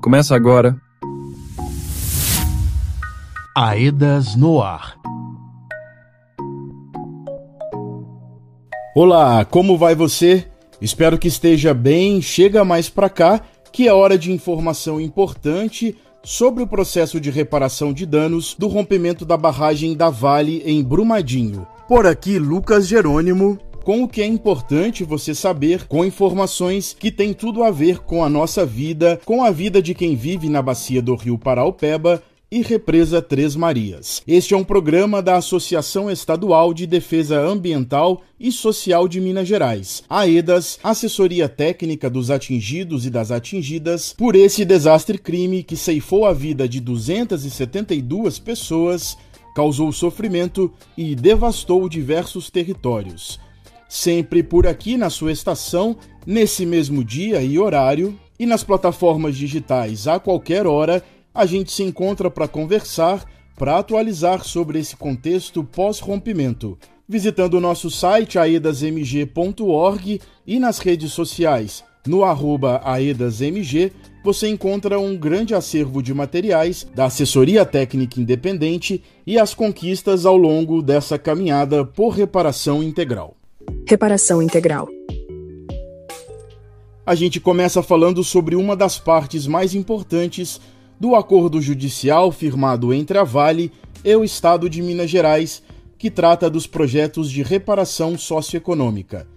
Começa agora. Aedas no ar. Olá, como vai você? Espero que esteja bem. Chega mais pra cá, que é hora de informação importante sobre o processo de reparação de danos do rompimento da barragem da Vale em Brumadinho. Por aqui, Lucas Jerônimo, com o que é importante você saber, com informações que têm tudo a ver com a nossa vida, com a vida de quem vive na bacia do Rio Paraopeba e Represa Três Marias. Este é um programa da Associação Estadual de Defesa Ambiental e Social de Minas Gerais, AEDAS, assessoria técnica dos atingidos e das atingidas por esse desastre-crime que ceifou a vida de 272 pessoas, causou sofrimento e devastou diversos territórios. Sempre por aqui na sua estação, nesse mesmo dia e horário, e nas plataformas digitais a qualquer hora, a gente se encontra para conversar, para atualizar sobre esse contexto pós-rompimento, visitando o nosso site aedasmg.org e nas redes sociais, no @aedasmg, você encontra um grande acervo de materiais da assessoria técnica independente e as conquistas ao longo dessa caminhada por reparação integral. Reparação integral. A gente começa falando sobre uma das partes mais importantes do acordo judicial firmado entre a Vale e o Estado de Minas Gerais, que trata dos projetos de reparação socioeconômica.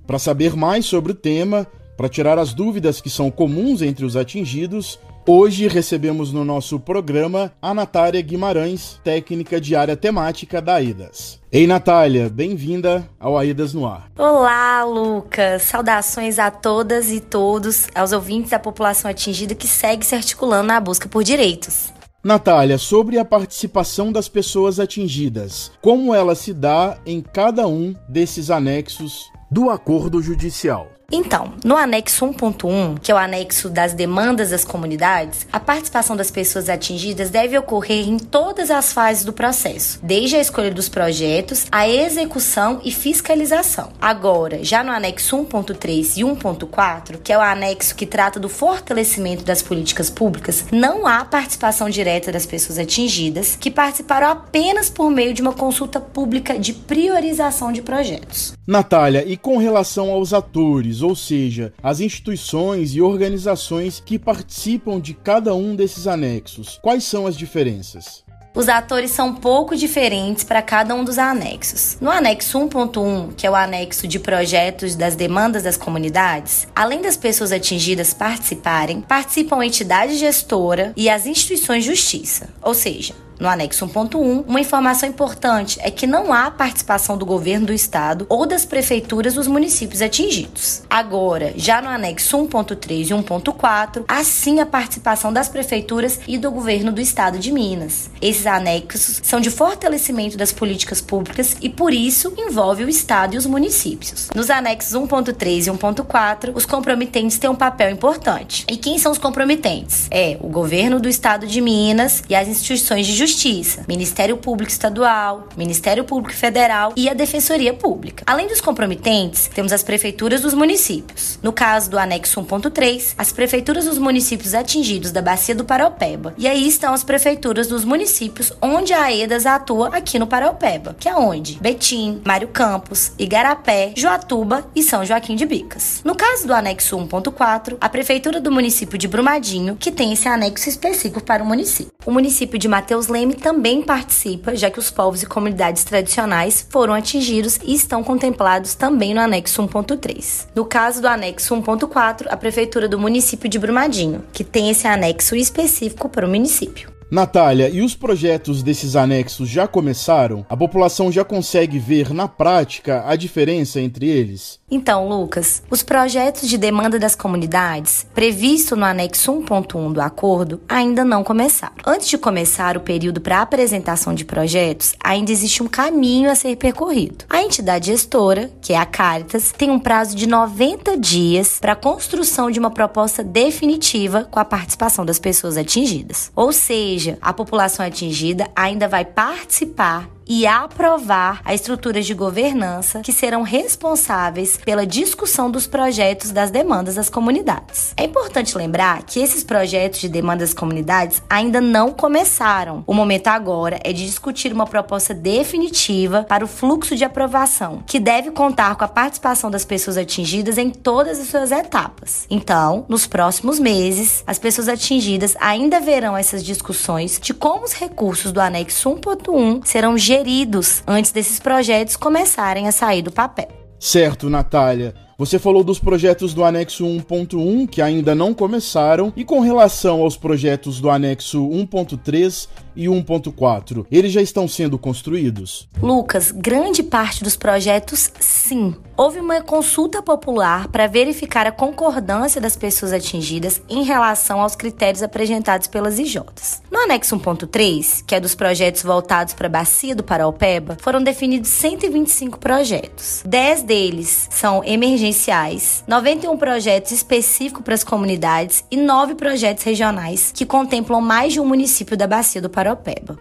Para saber mais sobre o tema, para tirar as dúvidas que são comuns entre os atingidos, hoje recebemos no nosso programa a Natália Guimarães, técnica de área temática da AEDAS. Ei, Natália, bem-vinda ao AEDAS no ar. Olá, Lucas. Saudações a todas e todos, aos ouvintes da população atingida que segue se articulando na busca por direitos. Natália, sobre a participação das pessoas atingidas, como ela se dá em cada um desses anexos do acordo judicial? Então, no anexo 1.1, que é o anexo das demandas das comunidades, a participação das pessoas atingidas deve ocorrer em todas as fases do processo, desde a escolha dos projetos, a execução e fiscalização. Agora, já no anexo 1.3 e 1.4, que é o anexo que trata do fortalecimento das políticas públicas, não há participação direta das pessoas atingidas, que participaram apenas por meio de uma consulta pública de priorização de projetos. Natália, e com relação aos atores, ou seja, as instituições e organizações que participam de cada um desses anexos, quais são as diferenças? Os atores são um pouco diferentes para cada um dos anexos. No anexo 1.1, que é o anexo de projetos das demandas das comunidades, além das pessoas atingidas participarem, participam a entidade gestora e as instituições de justiça, ou seja, no anexo 1.1, uma informação importante é que não há participação do governo do estado ou das prefeituras dos municípios atingidos. Agora, já no anexo 1.3 e 1.4, há sim a participação das prefeituras e do governo do estado de Minas. Esses anexos são de fortalecimento das políticas públicas e, por isso, envolve o estado e os municípios. Nos anexos 1.3 e 1.4, os comprometentes têm um papel importante. E quem são os comprometentes? É o governo do estado de Minas e as instituições de Justiça, Ministério Público Estadual, Ministério Público Federal e a Defensoria Pública. Além dos comprometentes, temos as prefeituras dos municípios. No caso do anexo 1.3, as prefeituras dos municípios atingidos da Bacia do Paraopeba. E aí estão as prefeituras dos municípios onde a AEDAS atua aqui no Paraopeba, que é onde? Betim, Mário Campos, Igarapé, Joatuba e São Joaquim de Bicas. No caso do anexo 1.4, a prefeitura do município de Brumadinho, que tem esse anexo específico para o município. O município de Mateus Leme também participa, já que os povos e comunidades tradicionais foram atingidos e estão contemplados também no anexo 1.3. No caso do anexo 1.4, a prefeitura do município de Brumadinho, que tem esse anexo específico para o município. Natália, e os projetos desses anexos já começaram? A população já consegue ver na prática a diferença entre eles? Então, Lucas, os projetos de demanda das comunidades, previsto no anexo 1.1 do acordo, ainda não começaram. Antes de começar o período para apresentação de projetos, ainda existe um caminho a ser percorrido. A entidade gestora, que é a Caritas, tem um prazo de 90 dias para a construção de uma proposta definitiva com a participação das pessoas atingidas. Ou seja, a população atingida ainda vai participar e aprovar as estruturas de governança que serão responsáveis pela discussão dos projetos das demandas das comunidades. É importante lembrar que esses projetos de demandas das comunidades ainda não começaram. O momento agora é de discutir uma proposta definitiva para o fluxo de aprovação, que deve contar com a participação das pessoas atingidas em todas as suas etapas. Então, nos próximos meses, as pessoas atingidas ainda verão essas discussões de como os recursos do anexo 1.1 serão geridos antes desses projetos começarem a sair do papel. Certo, Natália. Você falou dos projetos do anexo 1.1 que ainda não começaram e com relação aos projetos do anexo 1.3 e 1.4, eles já estão sendo construídos? Lucas, grande parte dos projetos, sim. Houve uma consulta popular para verificar a concordância das pessoas atingidas em relação aos critérios apresentados pelas IJs. No anexo 1.3, que é dos projetos voltados para a Bacia do Paraopeba, foram definidos 125 projetos. 10 deles são emergenciais, 91 projetos específicos para as comunidades e 9 projetos regionais que contemplam mais de um município da Bacia do Paraopeba.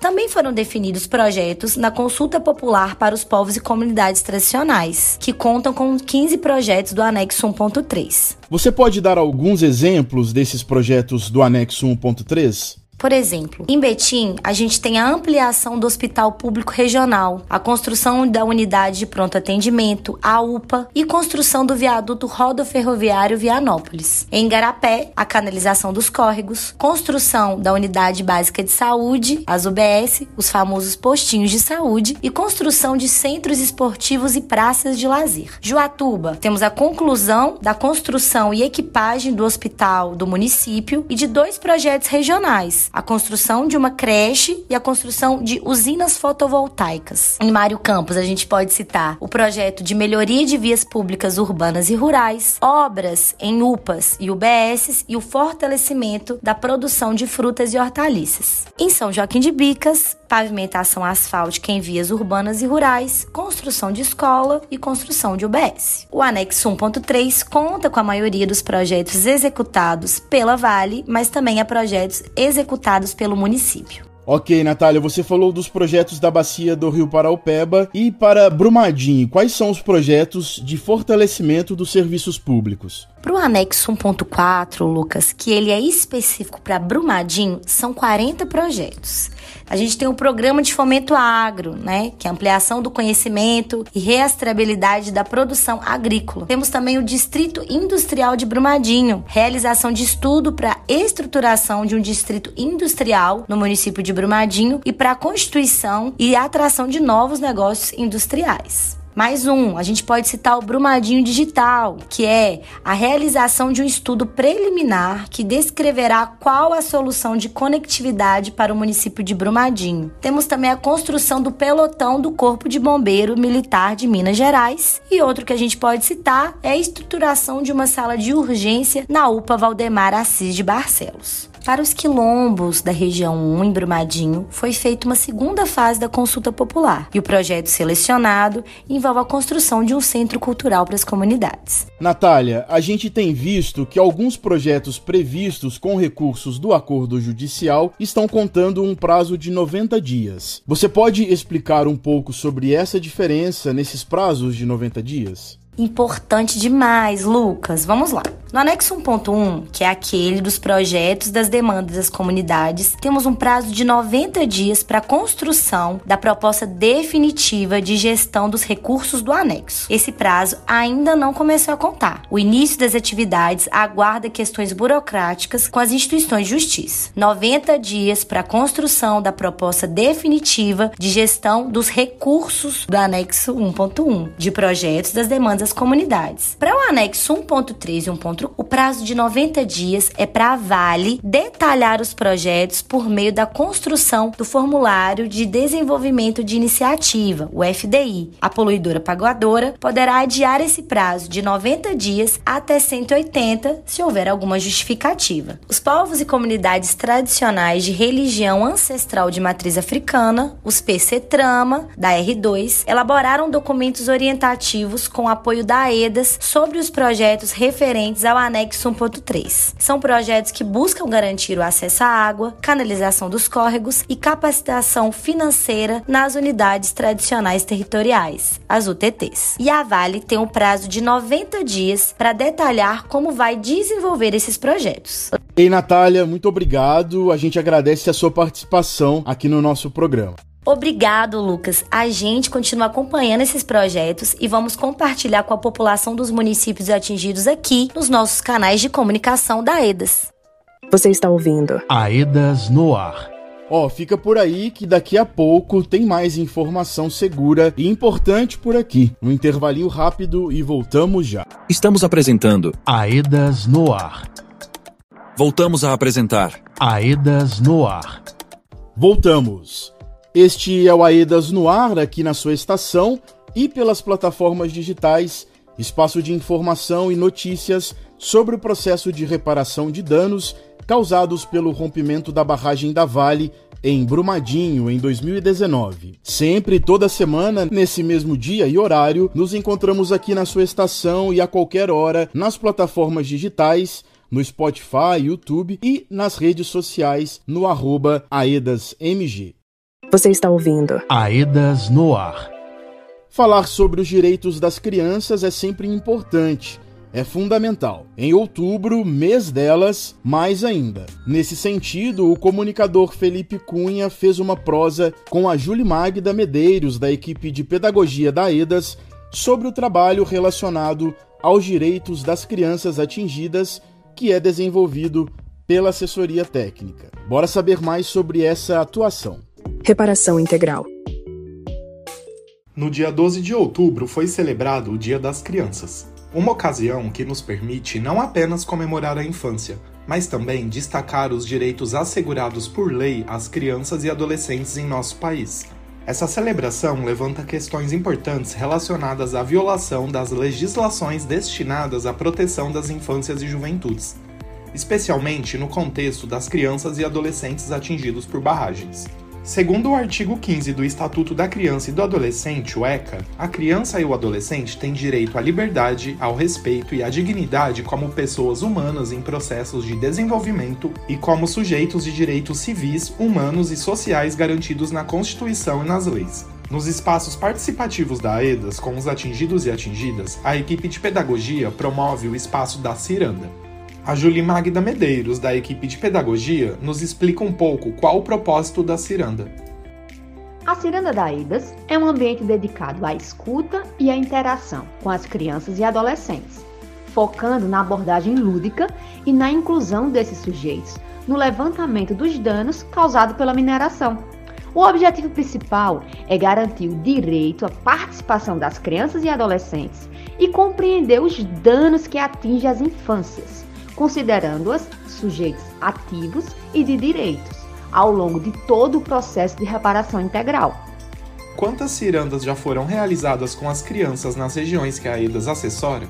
Também foram definidos projetos na consulta popular para os povos e comunidades tradicionais, que contam com 15 projetos do anexo 1.3. Você pode dar alguns exemplos desses projetos do anexo 1.3? Por exemplo, em Betim, a gente tem a ampliação do Hospital Público Regional, a construção da unidade de pronto atendimento, a UPA, e construção do viaduto rodoferroviário Vianópolis. Em Igarapé, a canalização dos córregos, construção da unidade básica de saúde, as UBS, os famosos postinhos de saúde, e construção de centros esportivos e praças de lazer. Juatuba, temos a conclusão da construção e equipagem do hospital do município e de 2 projetos regionais, a construção de uma creche e a construção de usinas fotovoltaicas. Em Mário Campos, a gente pode citar o projeto de melhoria de vias públicas urbanas e rurais, obras em UPAs e UBSs e o fortalecimento da produção de frutas e hortaliças. Em São Joaquim de Bicas, pavimentação asfáltica em vias urbanas e rurais, construção de escola e construção de UBS. O anexo 1.3 conta com a maioria dos projetos executados pela Vale, mas também há projetos executados pelo município. Ok, Natália, você falou dos projetos da Bacia do Rio Paraopeba e para Brumadinho, quais são os projetos de fortalecimento dos serviços públicos? Para o anexo 1.4, Lucas, que ele é específico para Brumadinho, são 40 projetos. A gente tem o programa de fomento agro, né, que é a ampliação do conhecimento e rastreabilidade da produção agrícola. Temos também o Distrito Industrial de Brumadinho, realização de estudo para estruturação de um distrito industrial no município de Brumadinho e para a constituição e atração de novos negócios industriais. Mais um, a gente pode citar o Brumadinho Digital, que é a realização de um estudo preliminar que descreverá qual a solução de conectividade para o município de Brumadinho. Temos também a construção do pelotão do Corpo de Bombeiro Militar de Minas Gerais. E outro que a gente pode citar é a estruturação de uma sala de urgência na UPA Valdemar Assis de Barcelos. Para os quilombos da região 1 em Brumadinho, foi feita uma segunda fase da consulta popular e o projeto selecionado envolve a construção de um centro cultural para as comunidades. Natália, a gente tem visto que alguns projetos previstos com recursos do acordo judicial estão contando um prazo de 90 dias. Você pode explicar um pouco sobre essa diferença nesses prazos de 90 dias? Importante demais, Lucas. Vamos lá. No anexo 1.1, que é aquele dos projetos das demandas das comunidades, temos um prazo de 90 dias para a construção da proposta definitiva de gestão dos recursos do anexo. Esse prazo ainda não começou a contar. O início das atividades aguarda questões burocráticas com as instituições de justiça. 90 dias para a construção da proposta definitiva de gestão dos recursos do anexo 1.1, de projetos das demandas das comunidades. Para o anexo 1.3 e 1.4, o prazo de 90 dias é para a Vale detalhar os projetos por meio da construção do Formulário de Desenvolvimento de Iniciativa, o FDI. A poluidora pagadora poderá adiar esse prazo de 90 dias até 180, se houver alguma justificativa. Os povos e comunidades tradicionais de religião ancestral de matriz africana, os PC-Trama, da R2, elaboraram documentos orientativos com apoio da AEDAS sobre os projetos referentes ao anexo 1.3. São projetos que buscam garantir o acesso à água, canalização dos córregos e capacitação financeira nas unidades tradicionais territoriais, as UTTs. E a Vale tem um prazo de 90 dias para detalhar como vai desenvolver esses projetos. Ei, Natália, muito obrigado. A gente agradece a sua participação aqui no nosso programa. Obrigado, Lucas. A gente continua acompanhando esses projetos e vamos compartilhar com a população dos municípios atingidos aqui nos nossos canais de comunicação da AEDAS. Você está ouvindo AEDAS no ar. Fica por aí que daqui a pouco tem mais informação segura e importante por aqui. Um intervalinho rápido e voltamos já. Estamos apresentando AEDAS no ar. Voltamos a apresentar AEDAS no ar. Voltamos. Este é o AEDAS no ar, aqui na sua estação e pelas plataformas digitais, espaço de informação e notícias sobre o processo de reparação de danos causados pelo rompimento da barragem da Vale em Brumadinho, em 2019. Sempre, toda semana, nesse mesmo dia e horário, nos encontramos aqui na sua estação e a qualquer hora nas plataformas digitais, no Spotify, YouTube e nas redes sociais no @AEDASMG. Você está ouvindo AEDAS no ar. Falar sobre os direitos das crianças é sempre importante, é fundamental. Em outubro, mês delas, mais ainda. Nesse sentido, o comunicador Felipe Cunha fez uma prosa com a Júlia Magda Medeiros, da equipe de pedagogia da AEDAS, sobre o trabalho relacionado aos direitos das crianças atingidas, que é desenvolvido pela assessoria técnica. Bora saber mais sobre essa atuação. reparação integral. No dia 12 de outubro foi celebrado o Dia das Crianças, uma ocasião que nos permite não apenas comemorar a infância, mas também destacar os direitos assegurados por lei às crianças e adolescentes em nosso país. Essa celebração levanta questões importantes relacionadas à violação das legislações destinadas à proteção das infâncias e juventudes, especialmente no contexto das crianças e adolescentes atingidos por barragens. Segundo o artigo 15 do Estatuto da Criança e do Adolescente, o ECA, a criança e o adolescente têm direito à liberdade, ao respeito e à dignidade como pessoas humanas em processos de desenvolvimento e como sujeitos de direitos civis, humanos e sociais garantidos na Constituição e nas leis. Nos espaços participativos da AEDAS com os atingidos e atingidas, a equipe de pedagogia promove o espaço da ciranda. A Júlia Magda Medeiros, da equipe de pedagogia, nos explica um pouco qual o propósito da ciranda. A ciranda da AEDAS é um ambiente dedicado à escuta e à interação com as crianças e adolescentes, focando na abordagem lúdica e na inclusão desses sujeitos no levantamento dos danos causados pela mineração. O objetivo principal é garantir o direito à participação das crianças e adolescentes e compreender os danos que atingem as infâncias, considerando-as sujeitos ativos e de direitos, ao longo de todo o processo de reparação integral. Quantas cirandas já foram realizadas com as crianças nas regiões que a AEDAS assessora?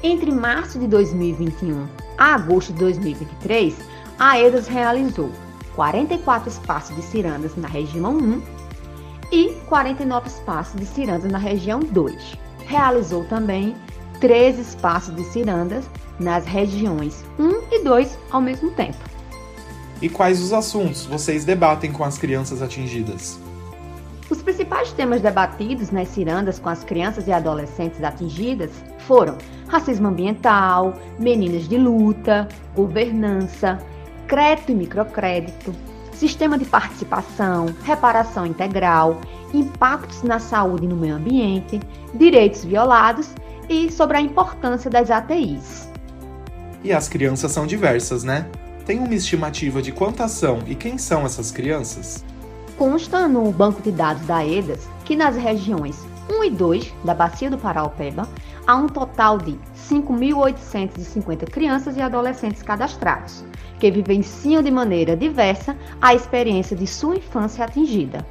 Entre março de 2021 a agosto de 2023, a AEDAS realizou 44 espaços de cirandas na região 1 e 49 espaços de cirandas na região 2. Realizou também 13 espaços de cirandas nas regiões 1 e 2 ao mesmo tempo. E quais os assuntos vocês debatem com as crianças atingidas? Os principais temas debatidos nas cirandas com as crianças e adolescentes atingidas foram racismo ambiental, meninas de luta, governança, crédito e microcrédito, sistema de participação, reparação integral, impactos na saúde e no meio ambiente, direitos violados e sobre a importância das ATIs. E as crianças são diversas, né? Tem uma estimativa de quantas são e quem são essas crianças? Consta no banco de dados da AEDAS que nas regiões 1 e 2 da Bacia do Paraopeba há um total de 5.850 crianças e adolescentes cadastrados, que vivenciam de maneira diversa a experiência de sua infância atingida.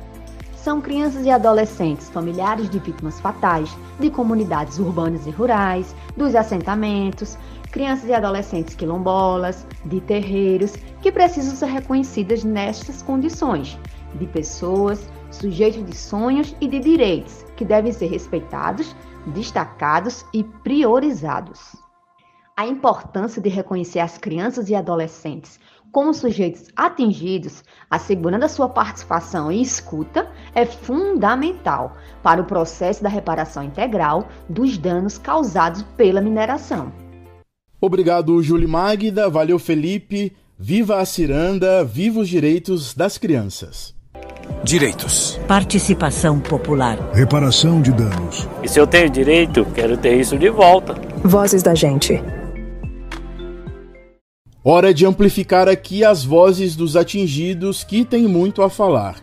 São crianças e adolescentes familiares de vítimas fatais, de comunidades urbanas e rurais, dos assentamentos, crianças e adolescentes quilombolas, de terreiros, que precisam ser reconhecidas nestas condições, de pessoas, sujeitos de sonhos e de direitos, que devem ser respeitados, destacados e priorizados. A importância de reconhecer as crianças e adolescentes como sujeitos atingidos, assegurando a sua participação e escuta, é fundamental para o processo da reparação integral dos danos causados pela mineração. Obrigado, Júlia Magda. Valeu, Felipe. Viva a ciranda, viva os direitos das crianças. Direitos. Participação popular. Reparação de danos. E se eu tenho direito, quero ter isso de volta. Vozes da gente. Hora de amplificar aqui as vozes dos atingidos que têm muito a falar.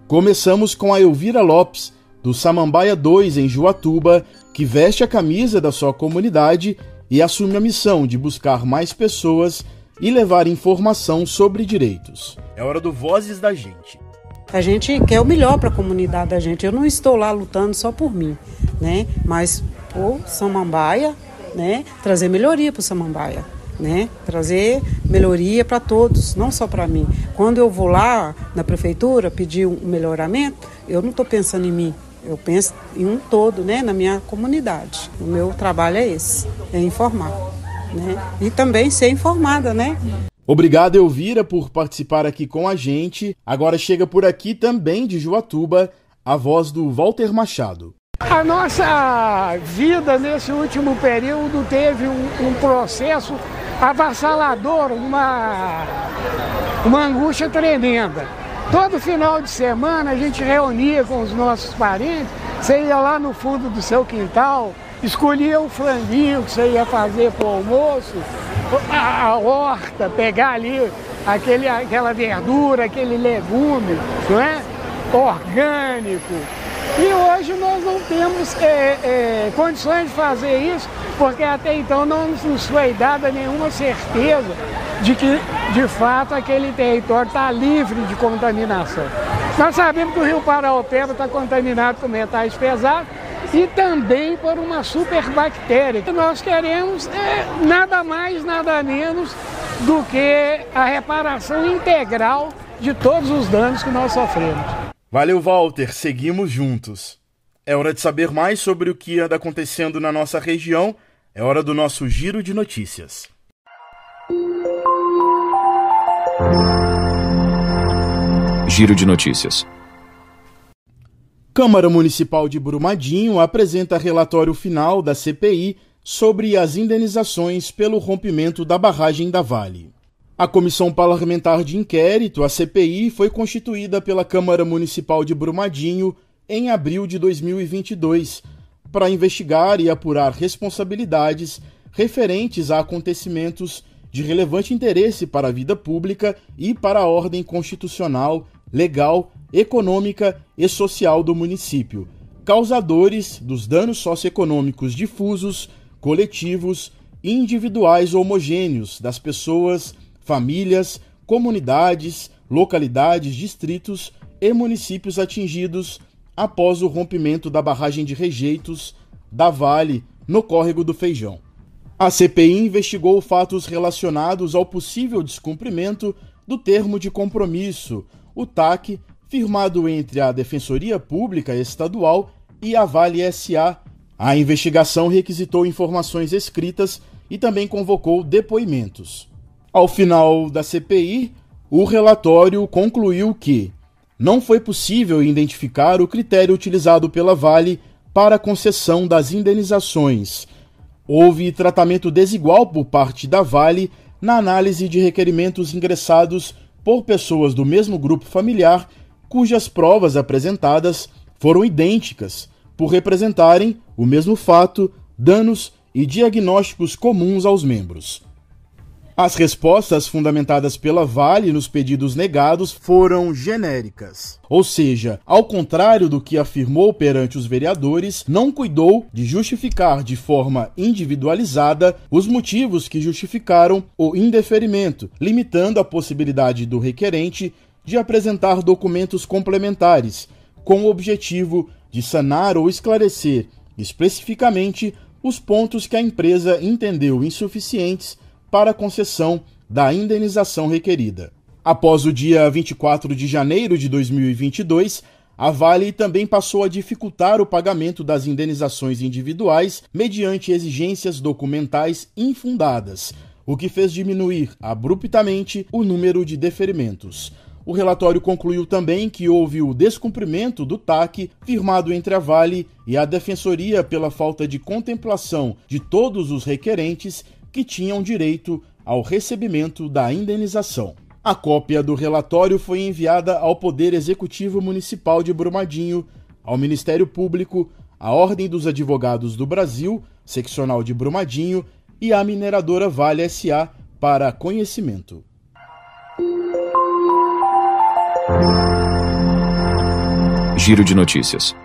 Começamos com a Elvira Lopes, do Samambaia 2, em Juatuba, que veste a camisa da sua comunidade e assume a missão de buscar mais pessoas e levar informação sobre direitos. É hora do Vozes da Gente. A gente quer o melhor para a comunidade da gente. Eu não estou lá lutando só por mim, né? Mas por Samambaia, né? Trazer melhoria para o Samambaia. Né? Trazer melhoria para todos, não só para mim. Quando eu vou lá na prefeitura pedir um melhoramento, eu não estou pensando em mim, eu penso em um todo, né? Na minha comunidade. O meu trabalho é esse, é informar, né? E também ser informada, né? Obrigado, Elvira, por participar aqui com a gente. Agora chega por aqui também de Juatuba a voz do Walter Machado. A nossa vida nesse último período teve um processo avassalador, uma angústia tremenda. Todo final de semana a gente reunia com os nossos parentes, você ia lá no fundo do seu quintal, escolhia o franguinho que você ia fazer para o almoço, a horta, pegar ali aquela verdura, aquele legume, não é? Orgânico. E hoje nós não temos condições de fazer isso, porque até então não nos foi dada nenhuma certeza de que, de fato, aquele território está livre de contaminação. Nós sabemos que o rio Paraopeba está contaminado com metais pesados e também por uma superbactéria. Nós queremos nada mais, nada menos do que a reparação integral de todos os danos que nós sofremos. Valeu, Walter. Seguimos juntos. É hora de saber mais sobre o que anda acontecendo na nossa região. É hora do nosso Giro de Notícias. Giro de Notícias. Câmara Municipal de Brumadinho apresenta relatório final da CPI sobre as indenizações pelo rompimento da barragem da Vale. A Comissão Parlamentar de Inquérito, a CPI, foi constituída pela Câmara Municipal de Brumadinho em abril de 2022 para investigar e apurar responsabilidades referentes a acontecimentos de relevante interesse para a vida pública e para a ordem constitucional, legal, econômica e social do município, causadores dos danos socioeconômicos difusos, coletivos e individuais homogêneos das pessoas, famílias, comunidades, localidades, distritos e municípios atingidos após o rompimento da barragem de rejeitos da Vale no Córrego do Feijão. A CPI investigou fatos relacionados ao possível descumprimento do termo de compromisso, o TAC, firmado entre a Defensoria Pública Estadual e a Vale S.A. A investigação requisitou informações escritas e também convocou depoimentos. Ao final da CPI, o relatório concluiu que não foi possível identificar o critério utilizado pela Vale para a concessão das indenizações. Houve tratamento desigual por parte da Vale na análise de requerimentos ingressados por pessoas do mesmo grupo familiar, cujas provas apresentadas foram idênticas, por representarem o mesmo fato, danos e diagnósticos comuns aos membros. As respostas fundamentadas pela Vale nos pedidos negados foram genéricas, ou seja, ao contrário do que afirmou perante os vereadores, não cuidou de justificar de forma individualizada os motivos que justificaram o indeferimento, limitando a possibilidade do requerente de apresentar documentos complementares, com o objetivo de sanar ou esclarecer especificamente os pontos que a empresa entendeu insuficientes para a concessão da indenização requerida. Após o dia 24 de janeiro de 2022, A Vale também passou a dificultar o pagamento das indenizações individuais mediante exigências documentais infundadas, o que fez diminuir abruptamente o número de deferimentos. O relatório concluiu também que houve o descumprimento do TAC firmado entre a Vale e a Defensoria pela falta de contemplação de todos os requerentes que tinham direito ao recebimento da indenização. A cópia do relatório foi enviada ao Poder Executivo Municipal de Brumadinho, ao Ministério Público, à Ordem dos Advogados do Brasil, seccional de Brumadinho, e à mineradora Vale S.A. para conhecimento. Giro de notícias.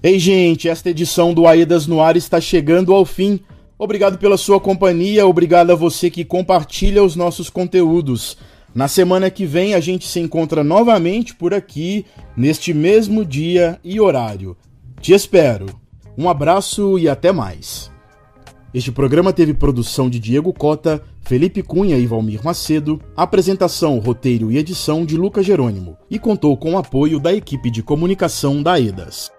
Ei, gente, esta edição do Aedas no Ar está chegando ao fim. Obrigado pela sua companhia, obrigado a você que compartilha os nossos conteúdos. Na semana que vem a gente se encontra novamente por aqui, neste mesmo dia e horário. Te espero. Um abraço e até mais. Este programa teve produção de Diego Cota, Felipe Cunha e Valmir Macedo, apresentação, roteiro e edição de Lucas Jerônimo, e contou com o apoio da equipe de comunicação da Aedas.